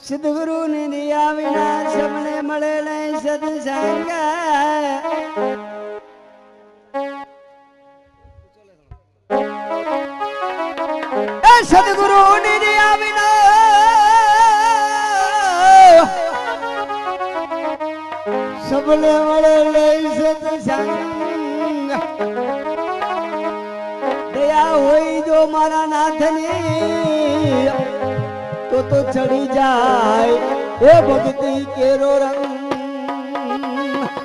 સદગુરુ ની દિયા વિના સમને મળે નહીં સત્સંગ સદગુરુ ની દિયા વિના સબને મળે નહીં સત્સંગ દયા હોય જો મારા નાથની તો ચડી જાય એ ભક્તિ કેરો રંગ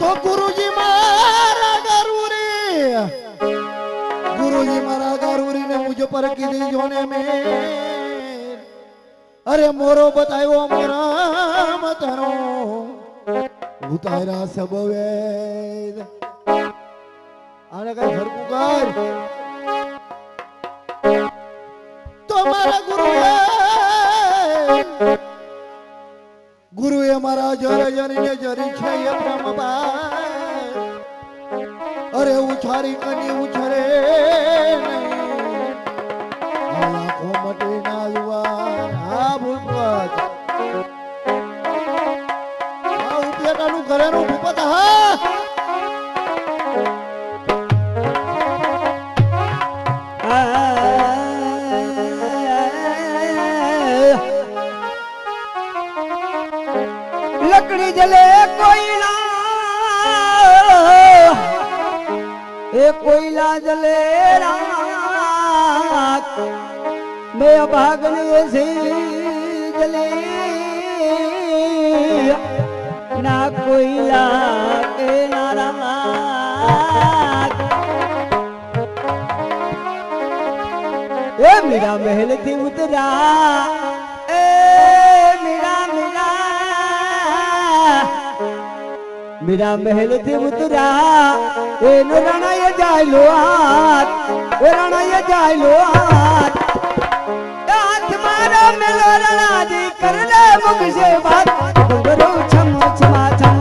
તો ગુરુજી મારા ગારુરી ને મુझ પર કીધી જોને મે અરે મોરો બતાયો મોરા મતનો ઉતારા સબ વેદ આને કઈ ફરકું કર તો મારા ગુરુએ મારા જર જરીને જરી છે એ બ્રહ્મબા અરે ઉછારી કની ઉછરે આખો મટે ના જુવાર આ ભૂપત આ ઉપેટાનું ઘરેનું ભૂપત હા લકડી જલે કોયલા જલે રાત મેં ભાગને જલે ના કોયલા કે ના રાત એ મીરા મહેલ થી ઉતરા એ मीरा महल थी उतरा ए नो राणा ये जायलो हाथ ए राणा ये जायलो हाथ मारो मिलो राणा जी कर ले मुख से बात डुंगरो छम छमा छम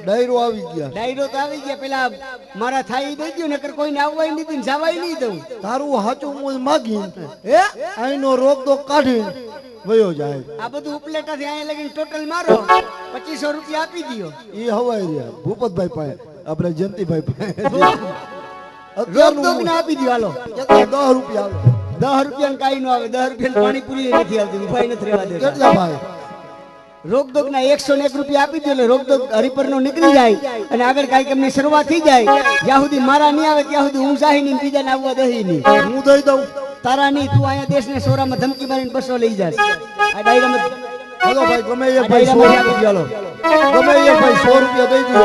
ડાયરો આવી ગયા ડાયરો તો આવી ગયા પેલા મારા થાઈ દઈ ગયો નકર કોઈને આવવાય નહીં જવાય નહીં દઉં તારું હાચું મુજ માગી હે આઈનો રોગ તો કાઢી વયો જાય આ બધું ઉપલેટા થી અહીંયા લગીને ટોટલ મારો 2500 રૂપિયા આપી દિયો ઈ હવાઈ રહ્યા ભૂપતભાઈ પાસે આપણે જયંતિભાઈ પાસે રોગ દોગ ને આપી દિયો હાલો 10 રૂપિયા આવે 10 રૂપિયા ને કાઈ નો આવે 10 રૂપિયા પાણીપુરી નથી આવતી ઉપાય નથી રહેવા દે કેટલા ભાઈ રોગદોગ ના 101 રૂપિયા આપી દો એટલે રોગદોગ હરિપર નો નીકળી જાય અને આગળ કાર્યક્રમ ની શરૂઆત થઈ જાય જ્યાં સુધી મારા નહીં આવે ત્યાં સુધી હું સાહી ની બીજા ને આવવા દઈ નહીં હું દઈ દઉં તારા નહીં તું અહીંયા દેશને સોરામાં ધમકી મારીને બસો લઈ જાશ આ ડાયરામાં હાલો ભાઈ ગમે એ ભાઈ 100 રૂપિયા ચાલો ગમે એ ભાઈ 100 રૂપિયા દઈ દીધો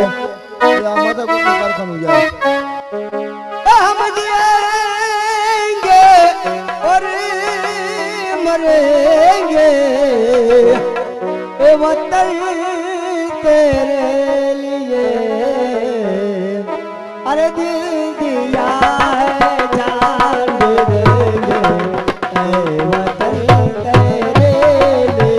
આ માથા કોઈનું કારખાનું જાય हम जिएंगे और मरेंगे ए वतन तेरे लिए अरे दिल दिया है जान दे देंगे ए वतन तेरे लिए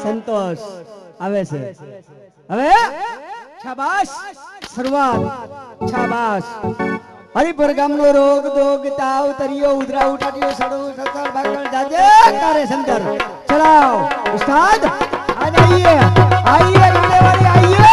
સંતોષ આવે છે હવે શાબાશ શરૂઆત શાબાશ હરિપર ગામનો રોગ દોગ તાવ તરિયો ઉધરા ઉટાટીયો સડો સસર ભાગળ જાજે તારે શંકર ચલાઓ ઉસ્તાદ આ જાઈએ આइए गाने वाले आइए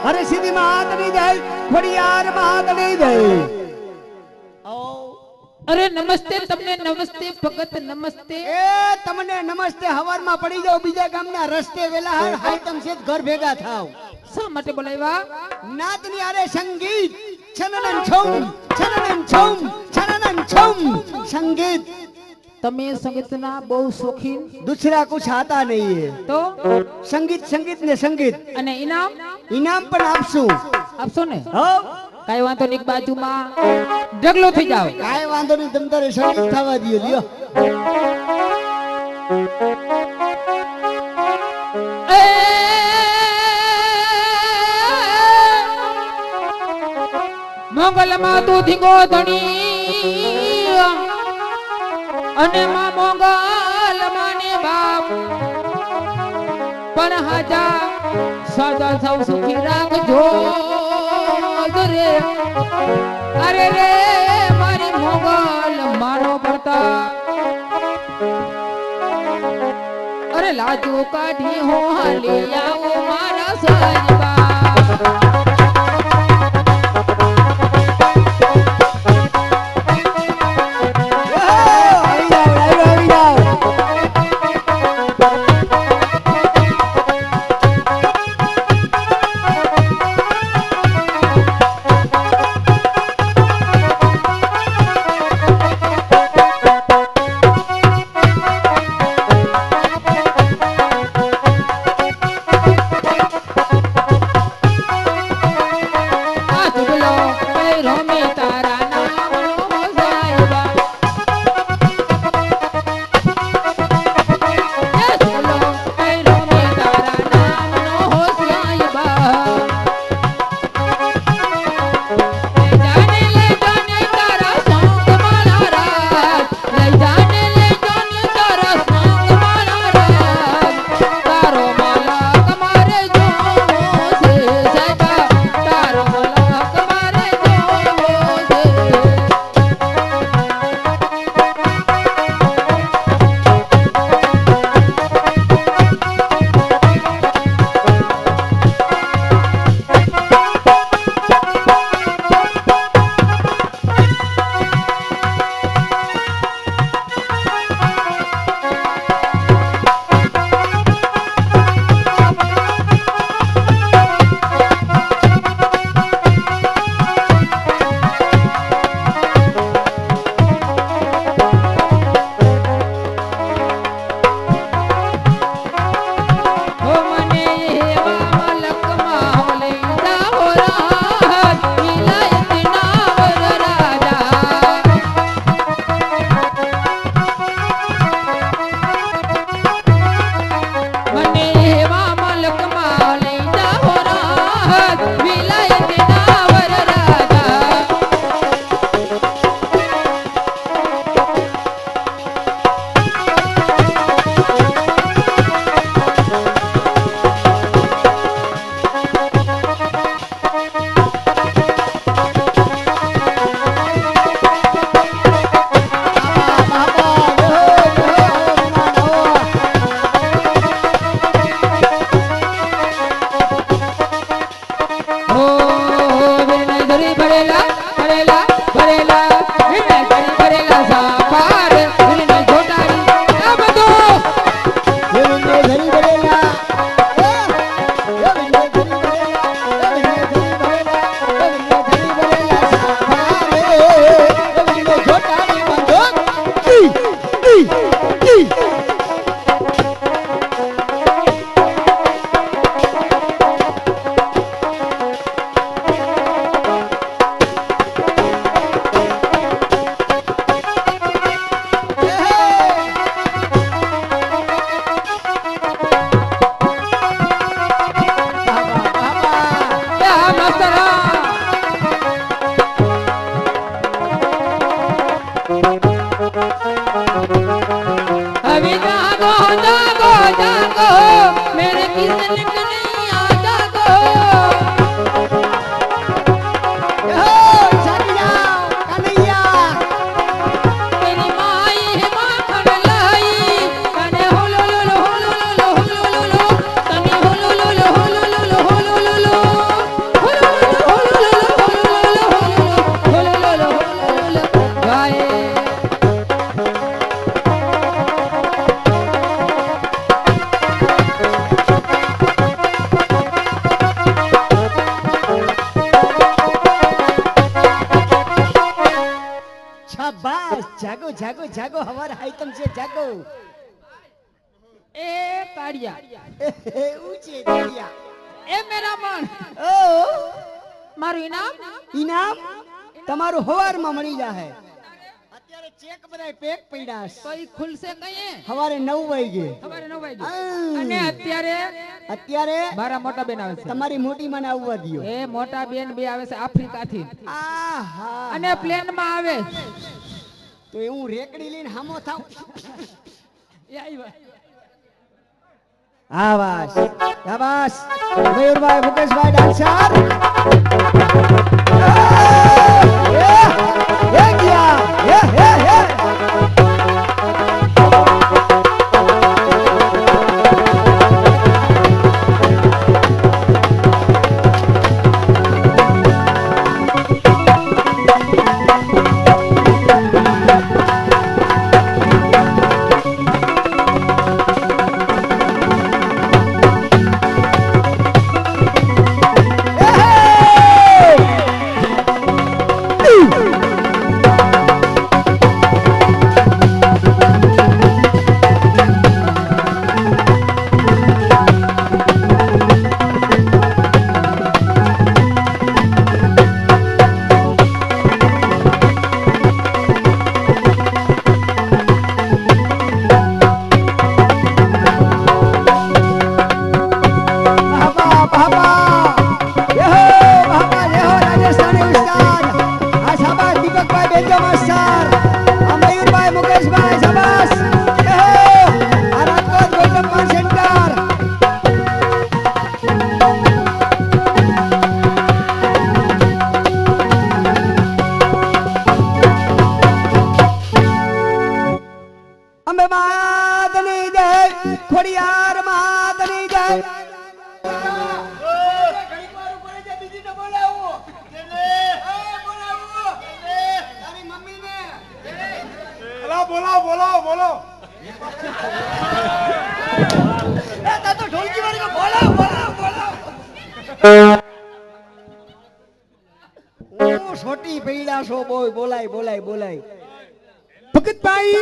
अरे सीधी मात नहीं जाए खड़ियार मात नहीं जाए अरे नमस्ते तमने नमस्ते भगत नमस्ते ए तमने नमस्ते हवार में पड़ी जाओ बीजा गामना रस्ते वेला हाय तम से घर भेगा थाओ शा માટે બોલાવ્યા નાતની આરે સંગીત છનનન છમ છનનન છમ છનનન છમ संगीत તમે સંગીતના બહુ શોખીન दूसरा कुछ आता नहीं है તો संगीत संगीत ने संगीत અને ઇનામ इनाम पर आपसू આપશો ને हो કાઈ વાંધો નહીં બાજુમાં ઢગલો થઈ જાવ काय वांधो नहीं तम तारे संगीत खावा दियो लियो એ મોગલમાં તું ધીંગો ધણી અને માં મોગલ માને બાપ પણ હાજા સદા સૌ સુખી રાખજો રે અરે રે મારી મોગલ મારો પડતા અરે લાજુ કાઢી હો હાલી આવો મારા સજબા ભરેલા ભરેલા ભરેલા વિને કરી ભરેલા સાપાર વિને જોટારી આ બધું એ વિને ધરી ભરેલા એ વિને ધરી ભરેલા એ વિને ધરી ભરેલા એ વિને ધરી ભરેલા સાભારે એ વિને જોટાડી બંધો ઈ આ માસ્તરા अभी जागो जागो जागो मेरे किसन कन्हैया जागो જાગી જાઓ કનૈયા तेरी माई है माखन लाई कने होलो लो होलो लो होलो लो कने होलो लो होलो लो होलो लो होलो लो गाए શાબાશ જાગો જાગો જાગો હવાર આઈટમ છે જાગો ए ताड़िया એવું છે દરિયા ए मेरा मन ઓ मारू इनाम ઇનામ તમારું હવારમાં મળી જાહે અત્યારે ચેક બધાય પેક પડ્યા છે तो ई खुलसे कहीं હવારે 9 વાગે ખબર ન વાગ્યું આ. અને અત્યારે અત્યારે મારા મોટા બેન આવે છે તમારી મોટી મને આવવા દ્યો એ મોટા બેન બે આવે છે આફ્રિકા થી આહા અને પ્લેન માં આવે તો હું રેકડી લઈને હામો થાવ એ આવ્યા આવાસ શાબાશ મયુરભાઈ મુકેશભાઈ ડાન્સર એ ગયા હે ખોડિયાર માતની જય બોલો બોલો બોલો છોટી પૈડા છો બોલાય બોલાય બોલાય ભગતભાઈ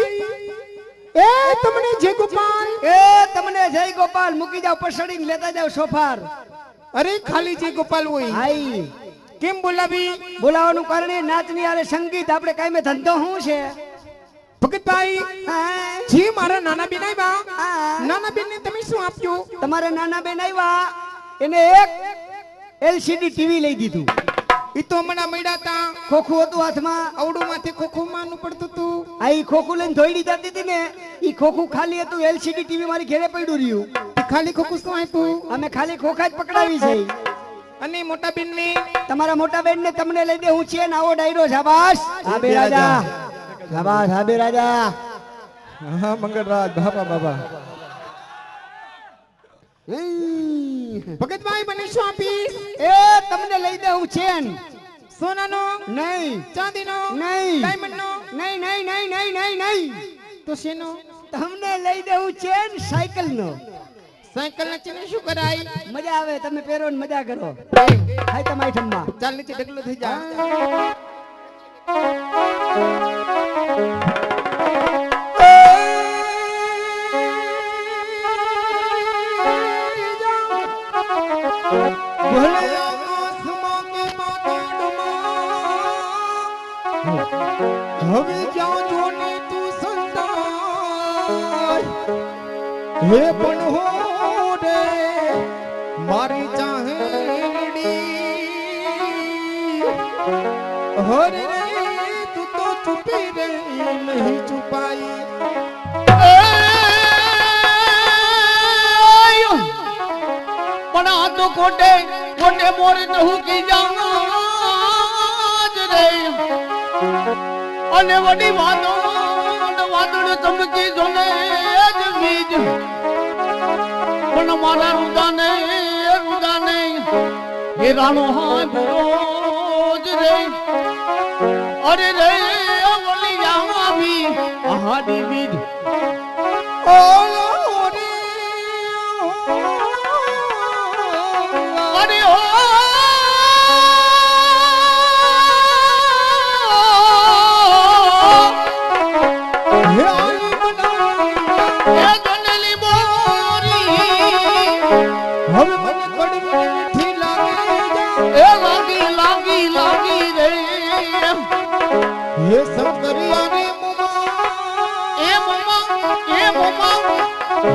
એ તમને જય ગોપાલ એ તમને જય ગોપાલ મૂકી જાવ પસડીને લેતા જાવ સોફાર અરે ખાલી જય ગોપાલ હોય હાઈ કેમ બોલાવી બોલાવાનું કારણે નાચની આરે સંગીત આપણે કાયમે ધંધો શું છે ભગતભાઈ હા? જી મારા નાના બેન આવ્યા હા. નાના બેન ને તમે શું આપ્યું તમારે નાના બેન આવ્યા એને એક એલસીડી ટીવી લઈ દીધું ઈ તો હમણાં મળ્યા તા ખોખું હતું હાથમાં આવડું માંથી ખોખું માનવું પડતું તું આ ઈ ખોખું લઈને ધોઈડી જતી હતી ને ઈ ખોખું ખાલી હતું એલસીડી ટીવી મારી ઘરે પડ્યું રહ્યું ઈ ખાલી ખોખું શું આપ્યું અમે ખાલી ખોખા જ પકડાવી છે અને મોટા બેન ને તમારા મોટા બેન ને તમને લઈ દે હું છે ને આવો ડાયરો શાબાશ હાબે રાજા શાબાશ હાબે રાજા હા મંગળરાજ બાપા બાબા ભગતભાઈ મને શું આપીશ એ તમને લઈ દે હું ચેન સોનાનો નહીં ચાંદીનો નહીં ડાયમંડનો નહીં નહીં નહીં નહીં નહીં નહીં તો શેનો તમને લઈ દેવું ચેન સાયકલ નો સાયકલ ને ચીને શું કરાય મજા આવે તમે પહેરો ને મજા કરો હાય તમારી ઠમમાં ચાલ નીચે ઢગલો થઈ જા ભલે આકાશમાં કે પાતાળમાં હવે જ્યાં જોને તું સંતાય હે પણ હો રે મારી ચાહેડી હરે રે તું તો છુપી રે નહીં છુપાઈ પણ આ તો કોટે કોટે મોર નહું કી જાજ રે અને વડી વાદળ ચમકી જોને જ બીજ પણ મારા રુદાને એ રાણો હા બરોજ રે અરે રે વળી આવી આહાડી બીજ ઓલો રે અરે હો હે આલી બનાવી હે ગણેલી બોરી હવે મને કડવી મીઠી લાગે એ લાગી રે હે શંકરિયા રે મોમા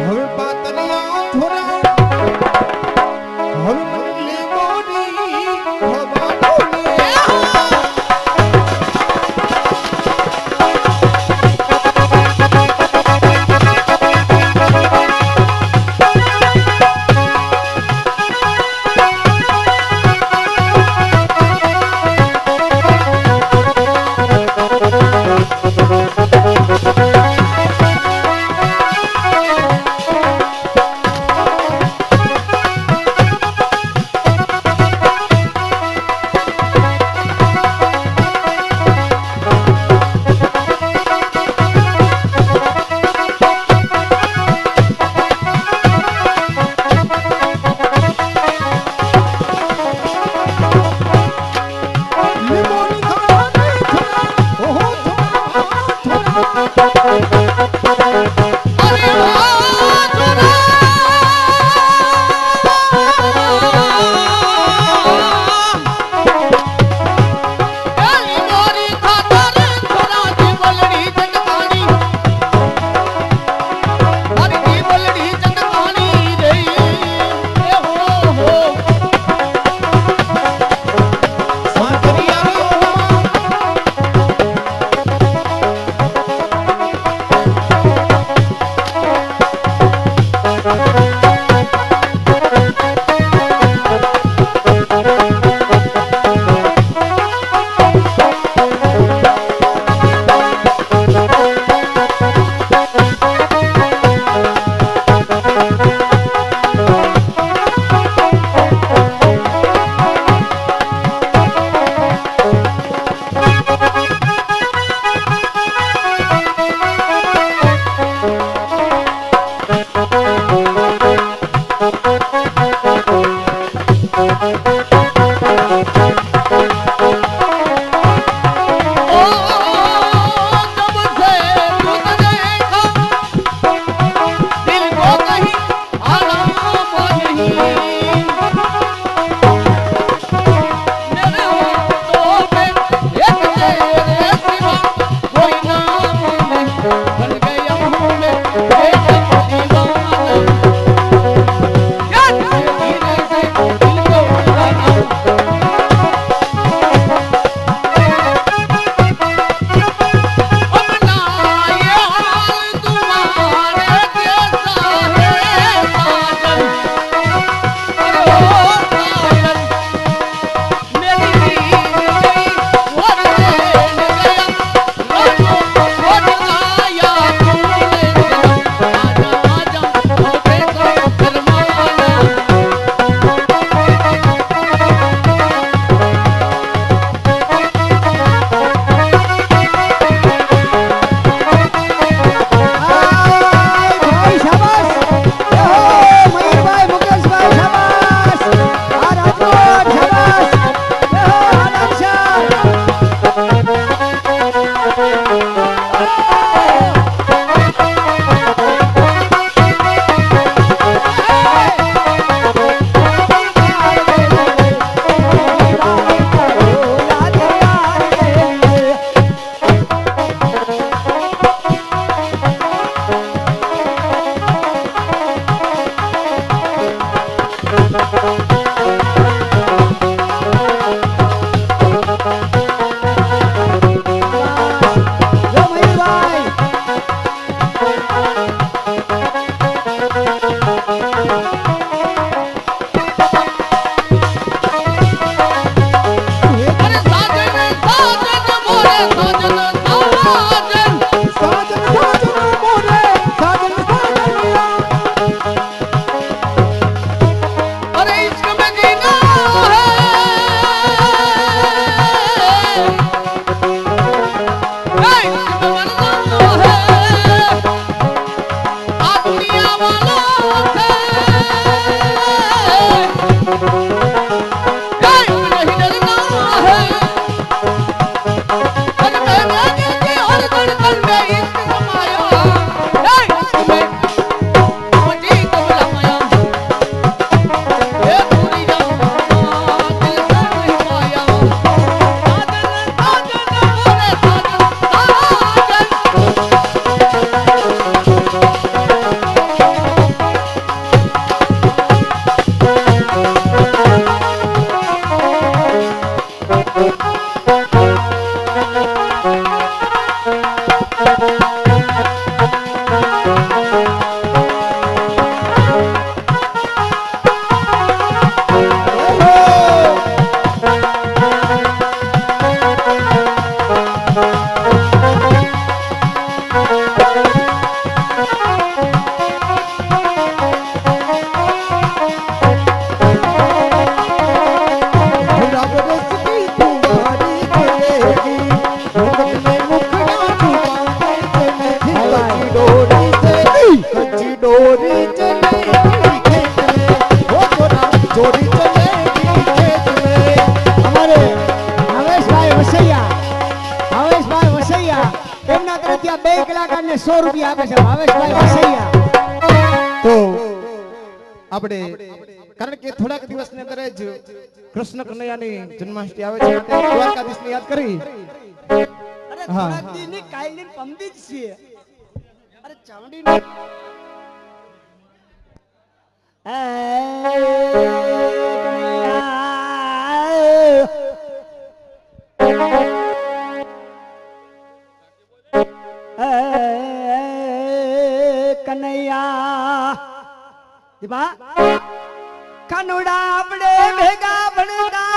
હવે પાતરિયા થોરા હવે મને બોરી હવા બોલી ₹100 આપે છે ભાવેશભાઈ વસૈયા. તો આપણે કારણ કે થોડાક દિવસની અંદર જ કૃષ્ણ કનૈયાની જન્માષ્ટમી આવે છે માટે દ્વારકાધીશને યાદ કરી અરે થોડાક દીની કાયલી પંડિત છે. અરે ચામડીની કનૈયા દીપા કનુડા આપણે ભેગા ભણતા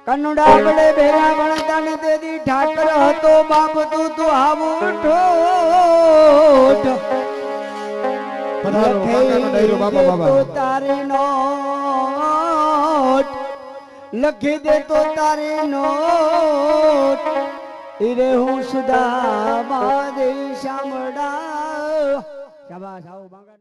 કનુડા આપણે ભેગા ભણતા ને તેથી ઠાકર હતો બાપ તું તું આવું ઠોઠ પધારો કાકાનો ડાયરો બાબા બાબા તારી નોટ લખી દે તો તારી નોટ ઈરે હું સુદામા દે શામડા શાબાશ આવો બાંગા